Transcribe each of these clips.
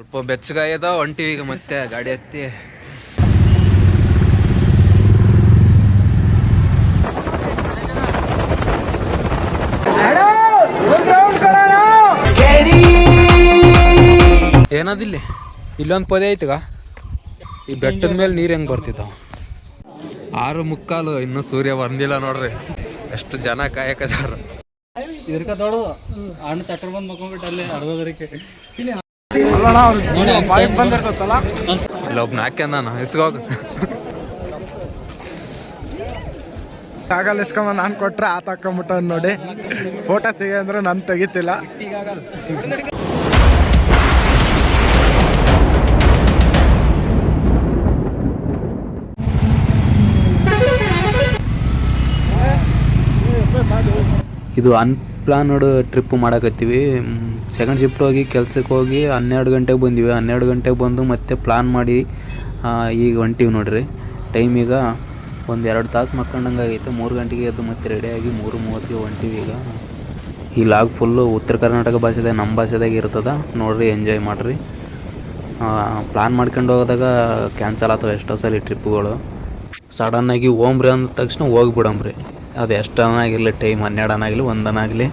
ಸ್ವಲ್ಪ ಬೆಚ್ಚಗಾಯದ ಹೊಂಟಿವಿ ಈಗ ಮತ್ತೆ ಗಾಡಿ ಹತ್ತಿ. ಏನದಿಲ್ಲಿ ಇಲ್ಲೊಂದು ಪೊದೆ ಐತಗ. ಈ ಬೆಟ್ಟದ ಮೇಲೆ ನೀರು ಹೆಂಗೆ ಬರ್ತಿದ್ದಾವ. 6:45 ಇನ್ನೂ ಸೂರ್ಯ ಬಂದಿಲ್ಲ ನೋಡ್ರಿ. ಎಷ್ಟು ಜನ ಕಾಯಕದಾರ. ಇಲ್ಲೊಬ್ಬ ನಾಕ್ಯಂದಾನ ಇಸ್ಕೋಗ ಆಗಲ್ಲ ಇಸ್ಕೊಂಬ. ನಾನು ಕೊಟ್ರೆ ಆತ ಹಾಕೊಂಬಿಟ್ಟ ನೋಡಿ. ಫೋಟೋ ತೆಗಿ ಅಂದ್ರೆ ನಾನು ತೆಗಿತಿಲ್ಲ. ಇದು ಅನ್ಪ್ಲಾನ್ಡ್ ಟ್ರಿಪ್ ಮಾಡಕತ್ತೀವಿ. ಸೆಕೆಂಡ್ ಶಿಫ್ಟ್ ಹೋಗಿ ಕೆಲ್ಸಕ್ಕೆ ಹೋಗಿ 12 ಗಂಟೆಗೆ ಬಂದಿವಿ. 12 ಗಂಟೆಗೆ ಬಂದು ಮತ್ತೆ ಪ್ಲಾನ್ ಮಾಡಿ ಈಗ ಹೊಂಟಿವಿ ನೋಡ್ರಿ. ಟೈಮ್ ಈಗ 1-2 ತಾಸು ಮಕ್ಕಂಡಂಗೆ ಆಗೈತೆ. 3 ಗಂಟೆಗೆ ಎದ್ದು ಮತ್ತೆ ರೆಡಿಯಾಗಿ 3:30ಗೆ ಹೊಂಟಿವಿ ಈಗ. ಈ ಲಾಗ್ ಫುಲ್ಲು ಉತ್ತರ ಕರ್ನಾಟಕ ಭಾಷೆದಾಗ ನಮ್ಮ ಭಾಷೆದಾಗ ಇರ್ತದೆ ನೋಡ್ರಿ, ಎಂಜಾಯ್ ಮಾಡಿರಿ. ಪ್ಲಾನ್ ಮಾಡ್ಕೊಂಡು ಹೋದಾಗ ಕ್ಯಾನ್ಸಲ್ ಆಗ್ತವೆ ಎಷ್ಟೋ ಸಲ ಟ್ರಿಪ್ಗಳು. ಸಡನ್ನಾಗಿ ಓಮ್ರಿ ಅಂದ ತಕ್ಷಣ ಹೋಗ್ಬಿಡಮ್ರಿ. ಅದು ಎಷ್ಟು ಅನ್ನಾಗಿರಲಿ, ಟೈಮ್ 12 ಅನ್ನಾಗಲಿ 1 ಅನ್ನಾಗಲಿ,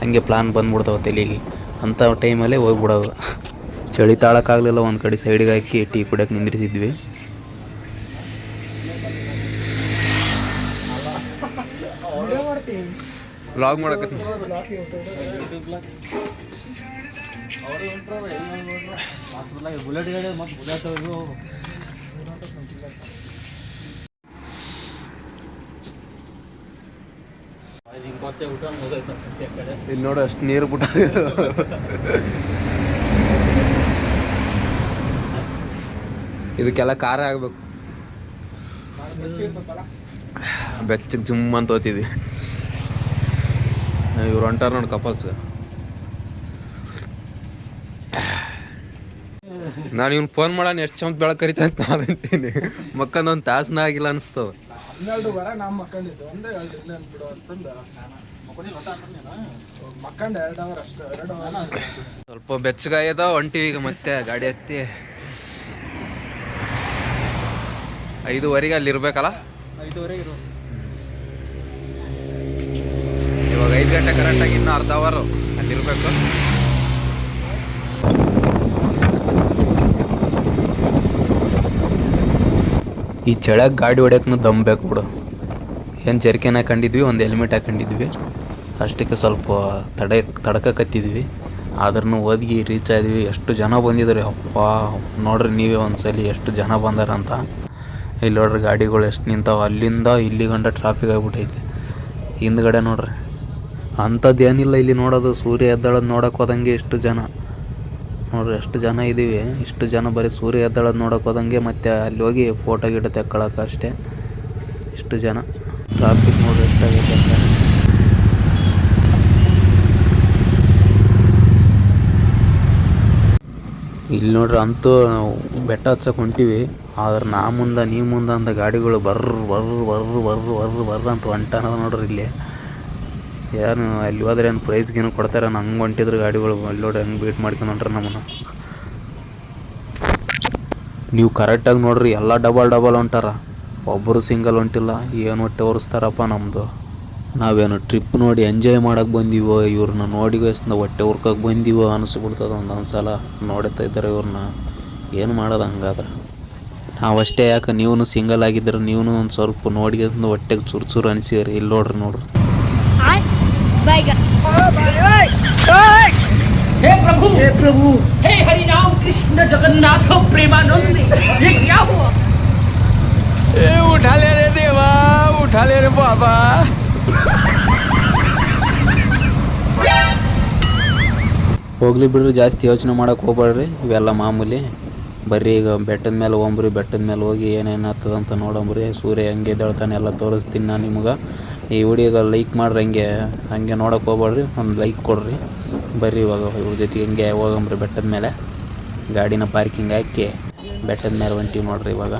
ಹಂಗೆ ಪ್ಲಾನ್ ಬಂದ್ಬಿಡ್ತಾವೆ ತಲೆಗೆ. ಅಂಥ ಟೈಮಲ್ಲೇ ಹೋಗ್ಬಿಡೋದು. ಚಳಿ ತಾಳಕ್ಕಾಗಲಿಲ್ಲ, ಒಂದು ಕಡೆ ಸೈಡಿಗೆ ಹಾಕಿ ಟೀ ಕುಡಿಯೋಕೆ ನಿಂದ್ರಿಸಿದ್ವಿ. ಲಾಗ್ ಮಾಡಕತ್ತೀನಿ. ಇಲ್ಲಿ ನೋಡು ಅಷ್ಟು ನೀರು ಬಿಟ್ಟ. ಇದಕ್ಕೆಲ್ಲ ಖಾರ ಆಗ್ಬೇಕು. ಬೆಚ್ಚಗೆ ಜುಮ್ ಅಂತ ಹೋಗ್ತಿದ್ವಿ. ಇವ್ರು ಹೊಂಟಾರ ನೋಡಿ ಕಪಲ್ಸ್. ನಾನು ಇವ್ನು ಫೋನ್ ಮಾಡೋಣ ಎಷ್ಟು ಚಂದ ಬೆಳಕು ಕರಿತಾ ಅಂತ ನಾನು ಅಂತೀನಿ. ಮಕ್ಕಂದೊಂದು ತಾಸನ ಆಗಿಲ್ಲ ಅನಿಸ್ತವ. 12 ನಾವು ಮಕ್ಕಂಡಿದ್ದು ಒಂದೇ ಬಿಡು ಅಂತಂದು ಮಕ್ಕಂಡು 2 ಅವರ್ ಅಷ್ಟು. 2 ಅವರ್ ಸ್ವಲ್ಪ ಬೆಚ್ಚಗಾಯದ ಹೊಂಟಿವಿ ಈಗ ಮತ್ತೆ ಗಾಡಿ ಹತ್ತಿ. 5:15 ಅಲ್ಲಿ ಇರ್ಬೇಕಲ್ಲ. 5:15 ಇವಾಗ 5 ಗಂಟೆ ಕರೆಕ್ಟಾಗಿ ಇನ್ನೂ ಅರ್ಧ ಅವರು ಅಲ್ಲಿರ್ಬೇಕು. ಈ ಚಳಿಯಾಗ ಗಾಡಿ ಹೊಡ್ಯಕ್ಕೂ ದಮ್ ಬೇಕು ಬಿಡು. ಏನು ಜರ್ಕಿನ್ ಹಾಕೊಂಡಿದ್ವಿ, ಒಂದು ಹೆಲ್ಮೆಟ್ ಹಾಕೊಂಡಿದ್ವಿ. ಅಷ್ಟಕ್ಕೆ ಸ್ವಲ್ಪ ತಡ್ಕಕತ್ತಿದ್ವಿ. ಆದ್ರೂ ಓದಿ ರೀಚ್ ಆದ್ವಿ. ಎಷ್ಟು ಜನ ಬಂದಿದ್ದಾರೆ ಅಪ್ಪ, ನೋಡ್ರಿ ನೀವೇ ಒಂದ್ಸಲಿ ಎಷ್ಟು ಜನ ಬಂದಾರಂತ. ಇಲ್ಲಿ ನೋಡ್ರಿ ಗಾಡಿಗಳು ಎಷ್ಟು ನಿಂತಾವ. ಅಲ್ಲಿಂದ ಇಲ್ಲಿ ಗಂಟ ಟ್ರಾಫಿಕ್ ಆಗಿಬಿಟ್ಟೈತಿ. ಹಿಂದ್ಗಡೆ ನೋಡ್ರಿ ಅಂಥದ್ದು ಏನಿಲ್ಲ ಇಲ್ಲಿ ನೋಡೋದು. ಸೂರ್ಯ ಎದ್ದೇಳೋದು ನೋಡೋಕೆ ಹೋದಂಗೆ ಎಷ್ಟು ಜನ ನೋಡ್ರಿ, ಎಷ್ಟು ಜನ ಇದ್ದೀವಿ. ಇಷ್ಟು ಜನ ಬರೀ ಸೂರ್ಯ ಎದ್ದೇಳೋದು ನೋಡೋಕೆ ಹೋದಂಗೆ, ಮತ್ತು ಅಲ್ಲಿ ಹೋಗಿ ಫೋಟೋ ಗಿಡ ತೆಕ್ಕೊಳ್ಳೋಕೆ ಅಷ್ಟೇ. ಇಷ್ಟು ಜನ ಟ್ರಾಫಿಕ್ ನೋಡ್ರಿ ಎಷ್ಟಾಗೈತೆ ಅಂತ. ಇಲ್ಲಿ ನೋಡ್ರಿ ಅಂತೂ ನಾವು ಬೆಟ್ಟ ಹಚ್ಚಕ್ಕೆ ಹೊಂಟೀವಿ. ಆದ್ರೆ ನಾ ಮುಂದೆ ನೀ ಮುಂದೆ ಅಂತ ಗಾಡಿಗಳು ಬರ್ರ ಅಂತ ಹೊಂಟಾನ ನೋಡ್ರಿ. ಇಲ್ಲಿ ಯಾರು ಅಲ್ಲಿ ಹೋದ್ರೆ ಏನು ಪ್ರೈಸ್ಗೇನು ಕೊಡ್ತಾರೆ. ಹಂಗೆ ಹೊಂಟಿದ್ರು ಗಾಡಿಗಳು. ಅಲ್ಲಿ ನೋಡಿ ಹಂಗೆ ಬೀಟ್ ಮಾಡ್ಕೊಂಡು ಹೊಂಟ್ರೆ ನಮ್ಮನ್ನು. ನೀವು ಕರೆಕ್ಟಾಗಿ ನೋಡ್ರಿ, ಎಲ್ಲ ಡಬಲ್ ಹೊಂಟಾರ, ಒಬ್ಬರು ಸಿಂಗಲ್ ಹೊಂಟಿಲ್ಲ. ಏನು ಹೊಟ್ಟೆ ಒರೆಸ್ತಾರಪ್ಪ ನಮ್ಮದು. ನಾವೇನು ಟ್ರಿಪ್ ನೋಡಿ ಎಂಜಾಯ್ ಮಾಡೋಕೆ ಬಂದೀವೋ, ಇವ್ರನ್ನ ನೋಡಿ ಹೊಟ್ಟೆ ಉರ್ಕೋಕೆ ಬಂದೀವೋ ಅನಿಸ್ಬಿಡ್ತದೆ ಒಂದೊಂದು ಸಲ. ನೋಡ್ತಾ ಇದ್ದಾರೆ ಇವ್ರನ್ನ. ಏನು ಮಾಡೋದು ಹಂಗಾದ್ರೆ. ನಾವಷ್ಟೇ ಯಾಕೆ, ನೀವು ಸಿಂಗಲ್ ಆಗಿದ್ರೆ ನೀವು ಒಂದು ಸ್ವಲ್ಪ ನೋಡಿ ಹೊಟ್ಟೆಗೆ ಚೂರು ಅನಿಸಿರಿ. ಇಲ್ಲಿ ನೋಡ್ರಿ. हे प्रभु हे हरि राम कृष्ण जगन्नाथ प्रेमानंद, ये क्या हुआ? उठा ले रे देवा, उठा ले रे बाबा. ಹೋಗ್ಲಿ ಬಿಡ್ರಿ, ಜಾಸ್ತಿ ಯೋಚನೆ ಮಾಡೋಕೆ ಹೋಗ್ಬೇಡ್ರಿ. ಇವೆಲ್ಲ ಮಾಮೂಲಿ. ಬರ್ರಿ ಈಗ ಬೆಟ್ಟದ ಮೇಲೆ ಹೋಗ್ರಿ. ಬೆಟ್ಟದ ಮೇಲೆ ಹೋಗಿ ಏನೇನು ಆಗ್ತದಂತ ನೋಡಂಬ್ರಿ. ಸೂರ್ಯ ಹೆಂಗೆ ಎದ್ದೇಳ್ತಾನೆ ಎಲ್ಲ ತೋರಿಸ್ತೀನಿ ನಾನು ನಿಮ್ಗೆ. ಈ ವಿಡಿಯೋಗೆ ಲೈಕ್ ಮಾಡ್ರಿ. ಹಂಗೆ ನೋಡೋಕೆ ಹೋಗ್ಬೇಡ್ರಿ, ಒಂದು ಲೈಕ್ ಕೊಡ್ರಿ. ಬರ್ರಿ ಇವಾಗ ಇವ್ರ ಜೊತೆಗೆ ಹಿಂಗೆ ಹೋಗಂಬ್ರಿ. ಬೆಟ್ಟದ ಮೇಲೆ ಗಾಡಿನ ಪಾರ್ಕಿಂಗ್ ಹಾಕಿ ಬೆಟ್ಟದ ಮೇಲೆ ಹೊಂಟೀವಿ ನೋಡ್ರಿ ಇವಾಗ.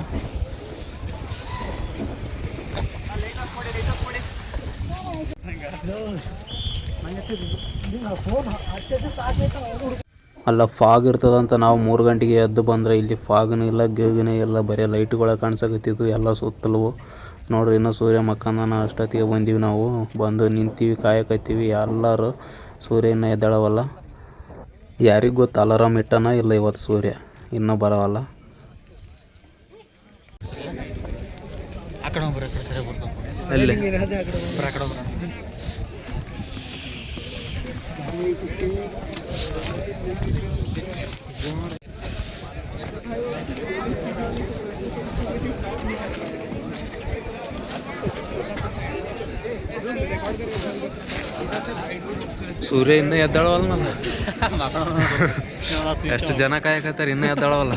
ಅಲ್ಲ ಫಾಗ್ ಇರ್ತದಂತ ನಾವು 3 ಗಂಟೆಗೆ ಎದ್ದು ಬಂದರೆ ಇಲ್ಲಿ ಫಾಗ್ನೂ ಇಲ್ಲ ಗೇಗನೇ ಇಲ್ಲ, ಬರೀ ಲೈಟ್ಗಳ ಕಾಣಿಸಕತ್ತಿದ್ವು ಎಲ್ಲ ಸುತ್ತಲೂ. ನೋಡ್ರಿ ಇನ್ನೂ ಸೂರ್ಯ ಮಕ್ಕಂದನ ಅಷ್ಟೊತ್ತಿಗೆ ಬಂದೀವಿ ನಾವು. ಬಂದು ನಿಂತೀವಿ, ಕಾಯಕತ್ತೀವಿ. ಎಲ್ಲರೂ ಸೂರ್ಯ ಇನ್ನೂ ಎದ್ದೇಳವಲ್ಲ. ಯಾರಿಗೆ ಗೊತ್ತು ಅಲಾರಾಮ್ ಇಟ್ಟನ ಇಲ್ಲ ಇವತ್ತು ಸೂರ್ಯ ಇನ್ನೂ ಬರವಲ್ಲ. ಅಲ್ಲಿ ಸೂರ್ಯ ಇನ್ನೂ ಎದ್ದಾಳವಲ್ಲ ನಮ್ಮ ಎಷ್ಟು ಜನ ಕಾಯಕತ್ತಾರ, ಇನ್ನೂ ಎದ್ದಾಳವಲ್ಲ.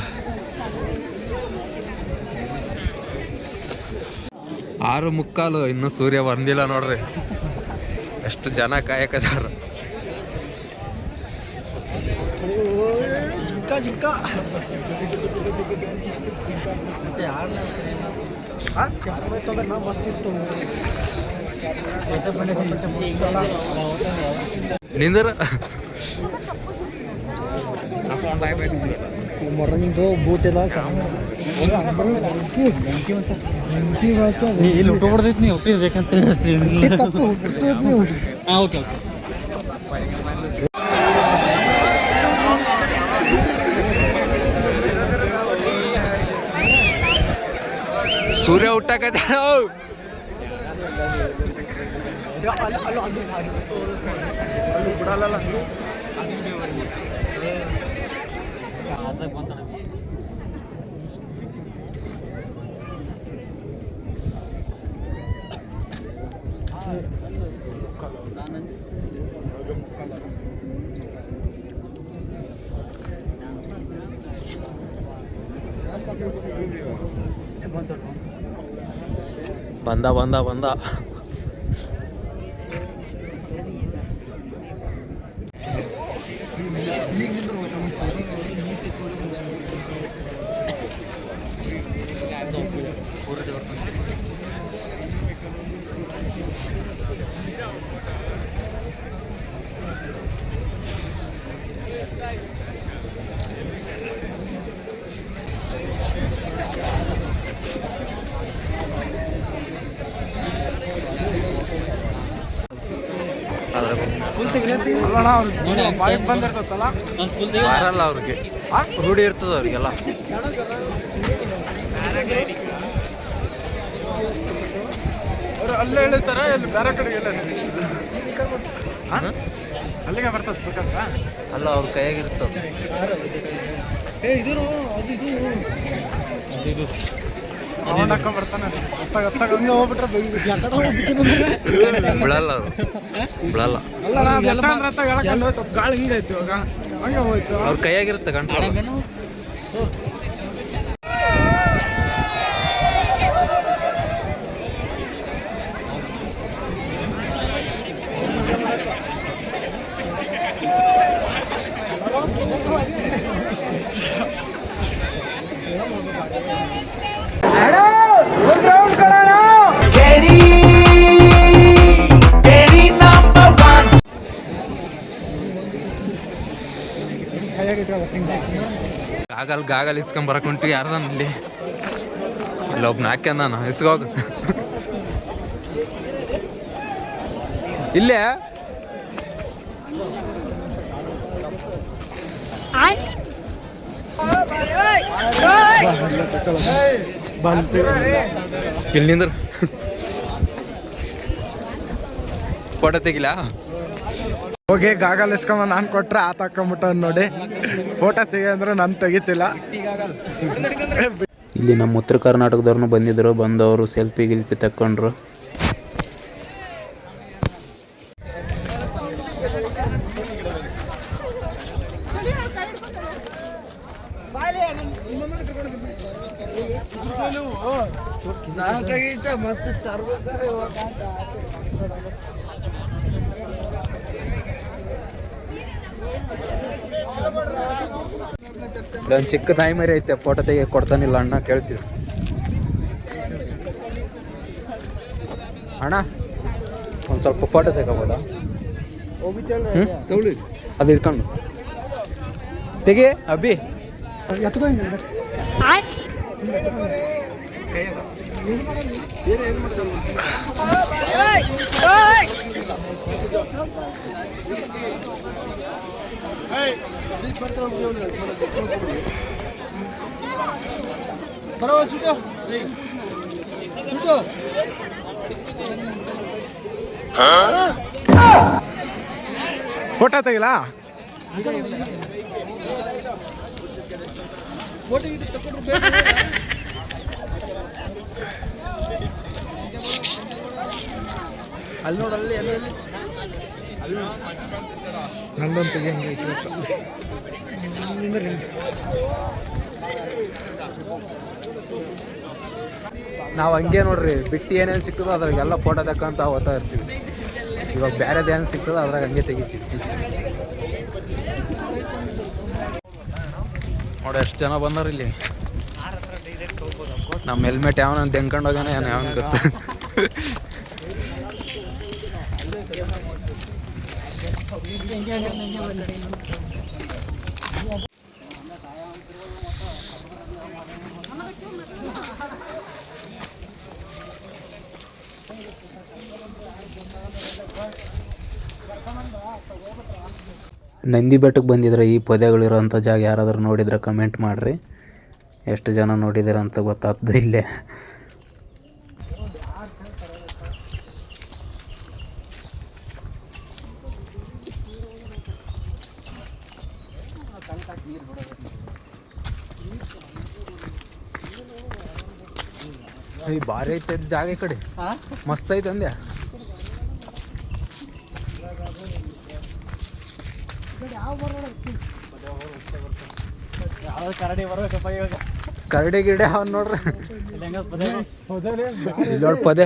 6:45 ಇನ್ನೂ ಸೂರ್ಯ ಬಂದಿಲ್ಲ ನೋಡ್ರಿ. ಎಷ್ಟು ಜನ ಕಾಯಕತ್ತಾರ. ನಿಂದ್ರ ಮರಂದು ಬೂಟ್ ಎಲ್ಲ ಇಲ್ಲಿ ಊಟ ಹೊಡೆದೈತಿ, ನೀವು ಹುಟ್ಟಿರ್ಬೇಕಂತ ಹಾಂ ಓಕೆ ಓಕೆ. ಸೂರ್ಯ ಹುಟ್ಟಾಕತ್ತ ಬಂದ ಬಂದ ಬಂದ. ಬಂದಿರ್ತಲ್ಲ ಬರಲ್ಲ ಅವ್ರಿಗೆ, ರೂಢಿ ಇರ್ತದ ಅವ್ರಿಗೆಲ್ಲ. ಅಲ್ಲೇ ಹೇಳಿರ್ತಾರೆ, ಇಲ್ಲಿ ಬೇರೆ ಕಡೆಗೆ ಎಲ್ಲ ಅಲ್ಲಿಗೆ ಬರ್ತದೆ ಬೇಕಂತ. ಅಲ್ಲ ಅವ್ರ ಕೈಯಾಗಿರ್ತದ. ಹಾಕೊಂಡ್ ಬರ್ತಾನೆ ಹಂಗೆ ಹೋಗ್ಬಿಟ್ರೆ ಬಿಡಲ್ಲ ಅವರು, ಬಿಡಲ್ಲ. ಗಾಳಿ ಹಿಂಗಾಯ್ತು ಇವಾಗ, ಹಂಗೆ ಹೋಯ್ತು. ಅವ್ರ ಕೈಯಾಗಿರುತ್ತೆ ಕಂಟ್ರೋಲ್. ಗಾಗಲ್ ಇಸ್ಕೊಂಡ್ ಬರಕ್ ಹೊಂಟಿವಿ. ಯಾರ್ದಾನ ಇಲ್ಲಿ ಒಬ್ನ ಹಾಕ್ಯಂದಾನ, ಇಸ್ಕೋಗ ಇಲ್ಲೇ. ಇಲ್ಲಿ ನಿಂದ್ರ ಫೋಟೋ ತೆಗಿಲ. ಹೋಗಿ ಗಾಗಲ್ ಇಸ್ಕೊಂಬ ನಾನು ಕೊಟ್ರೆ ಆತ ಹಾಕೊಂಬಿಟ್ಟ ನೋಡಿ. ಫೋಟೋ ತೆಗಿ ಅಂದ್ರೆ ನಾನು ತೆಗಿತಿಲ್ಲ. ಇಲ್ಲಿ ನಮ್ಮ ಉತ್ತರ ಕರ್ನಾಟಕದವ್ರನ್ನೂ ಬಂದಿದ್ದರು. ಬಂದವರು ಸೆಲ್ಫಿ ಗಿಲ್ಫಿ ತಕ್ಕೊಂಡ್ರು. ಒಂದು ಚಿಕ್ಕ ತಾಯಿ ಮರಿ ಐತೆ, ಫೋಟೋ ತೆಗಿ ಕೊಡ್ತಾನಿಲ್ಲ ಅಣ್ಣ, ಕೇಳ್ತೀವಿ. ಅಣ್ಣ ಒಂದು ಸ್ವಲ್ಪ ಫೋಟೋ ತೆಗೋಬೋದಾ? ಅದು ಇಟ್ಕೊಂಡು ತೆಗಿ ಅಬ್ಬಿ. ಫೋಟೋ ತೆಗಿಲಾ? ಅಲ್ಲಿ ನೋಡಲ್ಲಿ ನಂದೊಂದು ತೆಗಿಯಂಗೆ ನಾವು ಹಂಗೆ ನೋಡ್ರಿ ಬಿಟ್ಟು ಏನೇನು ಸಿಕ್ತದೋ ಅದ್ರಾಗೆಲ್ಲ ಫೋಟೋ ತಕ್ಕಂತ ಹೋಗ್ತಾ ಇರ್ತೀವಿ. ಇವಾಗ ಬೇರೆದು ಏನು ಸಿಗ್ತದೋ ಅದ್ರಾಗ ಹಂಗೆ ತೆಗಿತೀವಿ. ನೋಡಿ ಎಷ್ಟು ಜನ ಬಂದಾರ ಇಲ್ಲಿ. ನಮ್ಮ ಹೆಲ್ಮೆಟ್ ಯಾವನ ತೆಂಕೊಂಡು ಹೋಗೋಣ ಏನು ಯಾವನ್ ಗೊತ್ತ. ನಂದಿ ಬೆಟ್ಟಕ್ಕೆ ಬಂದಿದ್ರೆ ಈ ಪೊದೆಗಳಿರೋಂಥ ಜಾಗ ಯಾರಾದರೂ ನೋಡಿದ್ರೆ ಕಮೆಂಟ್ ಮಾಡಿರಿ. ಎಷ್ಟು ಜನ ನೋಡಿದ್ದೀರ ಅಂತ ಗೊತ್ತಾಗ್ತದೆ ಇಲ್ಲೇ. ಭಾರಿ ಐತೆ ಜಾಗ ಈ ಕಡೆ, ಮಸ್ತ್ ಐತೆ ಅಂದ್ಯಾ. ಕರಡಿ ಗಿಡ ಅವನ್ ನೋಡ್ರಿ ನೋಡಿ ಪದೇ.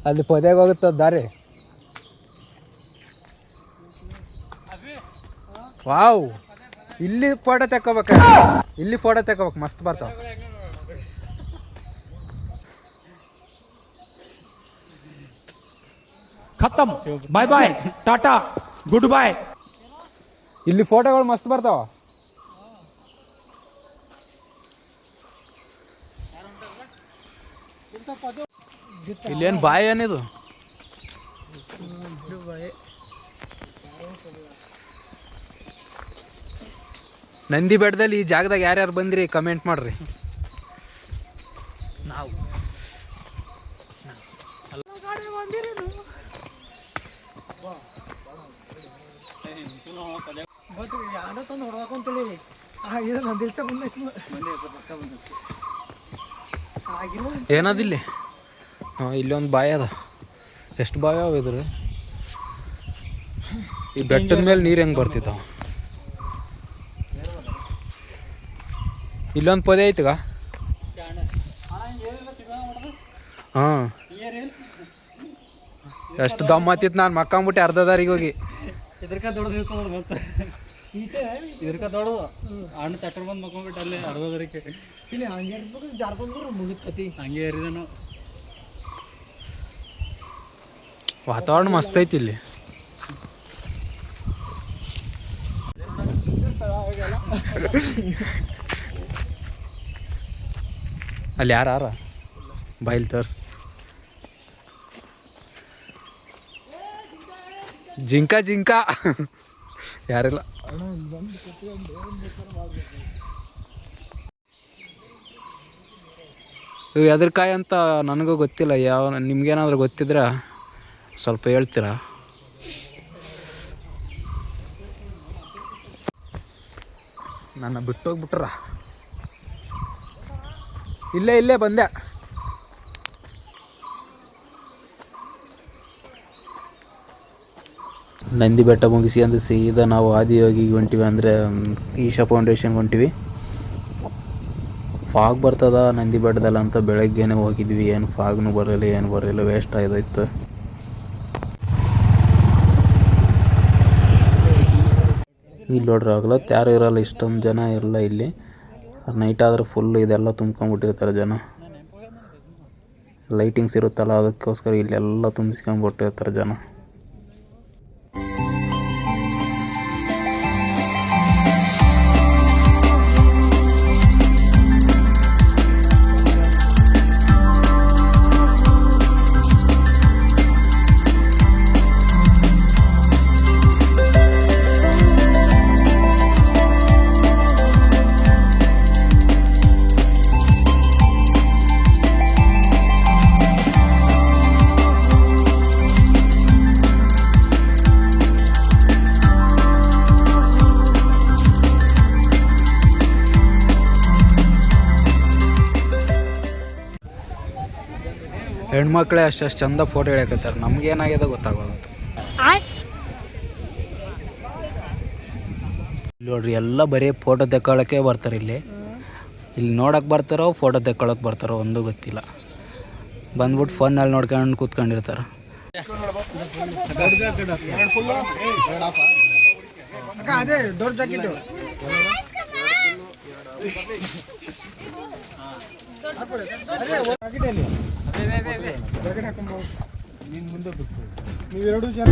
ಅಲ್ಲಿ ಪೊದೆಗೆ ಹೋಗುತ್ತ ದಾರಿ. ವಾವ್, ಇಲ್ಲಿ ಫೋಟೋ ತಕ್ಕೋಬೇಕ, ಇಲ್ಲಿ ಫೋಟೋ ತಕ್ಕೋಬೇಕು, ಮಸ್ತ್ ಬರ್ತಾವ. खत्म, bye bye, tata, goodbye. ಇಲ್ಲಿ ಫೋಟೋಗಳು ಮಸ್ತ್ ಬರ್ತಾವ. ಇಲ್ಲೇನು ಬಾಯಿ ಏನಿದು? ನಂದಿ ಬೆಟ್ಟದಲ್ಲಿ ಈ ಜಾಗದಾಗ ಯಾರ್ಯಾರು ಬಂದ್ರಿ ಕಮೆಂಟ್ ಮಾಡ್ರಿ. ನಾವು ಏನದಿಲ್ಲಿ? ಹಾಂ, ಇಲ್ಲೊಂದು ಬಾವಿ ಅದ. ಎಷ್ಟು ಬಾವಿ ಅವ ಇದ್ರ? ಈ ಬೆಟ್ಟದ ಮೇಲೆ ನೀರು ಹೆಂಗೆ ಬರ್ತಿದ್ದಾವ? ಇಲ್ಲೊಂದು ಪೊದೆ ಐತಿಗ. ಹಾಂ, ಎಷ್ಟು ದಮ್ ಹತ್ತಿತ್ತು. ನಾನು ಮಕ್ಕಂಬಿಟ್ಟೆ ಅರ್ಧ ದಾರಿಗೆ ಹೋಗಿ. ಇದಕ್ಕ ದೊಡ್ಡದು ಹಣ್ಣು ಚಕ್ರ ಬಂದು ಮಕ್ಕೊಂಡ್ಬಿಟ್ಟು ಅಲ್ಲಿ ಅರ್ಧದರಿಗೆ ಹಂಗೆ ಏರಿದನು. ವಾತಾವರಣ ಮಸ್ತ್ ಐತಿ ಇಲ್ಲಿ. ಅಲ್ಲಿ ಯಾರ ಬೈಲ್ ತೋರ್ಸ್. ಜಿಂಕ ಯಾರಿಲ್ಲ. ಇವು ಎದ್ರಕಾಯಿ ಅಂತ ನನಗೂ ಗೊತ್ತಿಲ್ಲ. ನಿಮ್ಗೇನಾದ್ರೂ ಗೊತ್ತಿದ್ರೆ ಸ್ವಲ್ಪ ಹೇಳ್ತೀರಾ? ನನ್ನ ಬಿಟ್ಟೋಗ್ಬಿಟ್ರ. ಇಲ್ಲೇ ಬಂದೆ. ನಂದಿ ಬೆಟ್ಟ ಮುಗಿಸಿ ಅಂದ್ರೆ ಸೀದಾ ನಾವು ಆದಿಯೋಗಿಗೆ ಹೊಂಟಿವಿ, ಅಂದರೆ ಈಶಾ ಫೌಂಡೇಶನ್ಗೆ ಹೊಂಟಿವಿ. ಫಾಗ್ ಬರ್ತದ ನಂದಿ ಬೆಟ್ಟದಲ್ಲಿ ಅಂತ ಬೆಳಗ್ಗೆನೇ ಹೋಗಿದ್ವಿ. ಏನು ಫಾಗ್ನು ಬರಲಿಲ್ಲ, ವೇಸ್ಟ್ ಆಗೋಯ್ತು. ಇಲ್ಲಿ ನೋಡ್ರಿ ಆಗ್ಲತ್ತು ಯಾರು ಇರೋಲ್ಲ, ಇಷ್ಟೊಂದು ಜನ ಇರಲ್ಲ ಇಲ್ಲಿ. ನೈಟ್ ಆದ್ರೆ ಫುಲ್ ಇದೆಲ್ಲ ತುಂಬ್ಕೊಂಡ್ಬಿಟ್ಟಿರ್ತಾರೆ ಜನ. ಲೈಟಿಂಗ್ಸ್ ಇರುತ್ತಲ್ಲ ಅದಕ್ಕೋಸ್ಕರ ಇಲ್ಲೆಲ್ಲ ತುಂಬಿಸ್ಕೊಂಡ್ಬಿಟ್ಟಿರ್ತಾರೆ ಜನ. ಹೆಣ್ಮಕ್ಳೇ ಅಷ್ಟು ಚಂದ ಫೋಟೋ ಹಿಡಿಯಕತ್ತಾರೆ, ನಮ್ಗೇನಾಗಿದೆ ಗೊತ್ತಾಗೋದು. ನೋಡ್ರಿ ಎಲ್ಲ ಬರೀ ಫೋಟೋ ತೆಕ್ಕೊಳ್ಳೋಕ್ಕೆ ಬರ್ತಾರೆ. ಇಲ್ಲಿ ನೋಡೋಕೆ ಬರ್ತಾರೋ ಫೋಟೋ ತೆಕ್ಕೊಳ್ಳೋಕೆ ಬರ್ತಾರೋ ಒಂದು ಗೊತ್ತಿಲ್ಲ. ಬಂದ್ಬಿಟ್ಟು ಫೋನಲ್ಲಿ ನೋಡ್ಕೊಂಡು ಕೂತ್ಕೊಂಡಿರ್ತಾರೆ. ಅದೇ ಡೋರ್ ಜಾಕೆಟ್ ನೀವೆರಡು ಜನ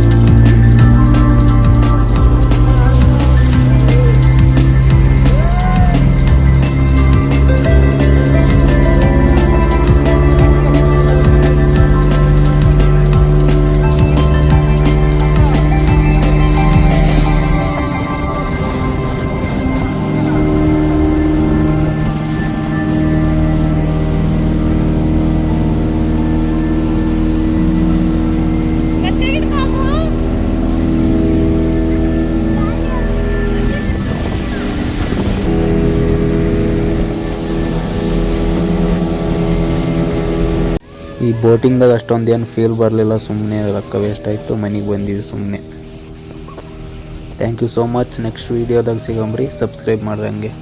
ಈ ಬೋಟಿಂಗ್ದಾಗ ಅಷ್ಟೊಂದು ಏನು ಫೀಲ್ ಬರಲಿಲ್ಲ, ಸುಮ್ಮನೆ ರೊಕ್ಕ ವೇಸ್ಟ್ ಆಯಿತು, ಮನೆಗೆ ಬಂದೀವಿ ಸುಮ್ಮನೆ. Thank you so much. Next ವೀಡಿಯೋದಾಗ ಸಿಗಂಬ್ರಿ, ಸಬ್ಸ್ಕ್ರೈಬ್ ಮಾಡ್ರಿ ಹಂಗೆ.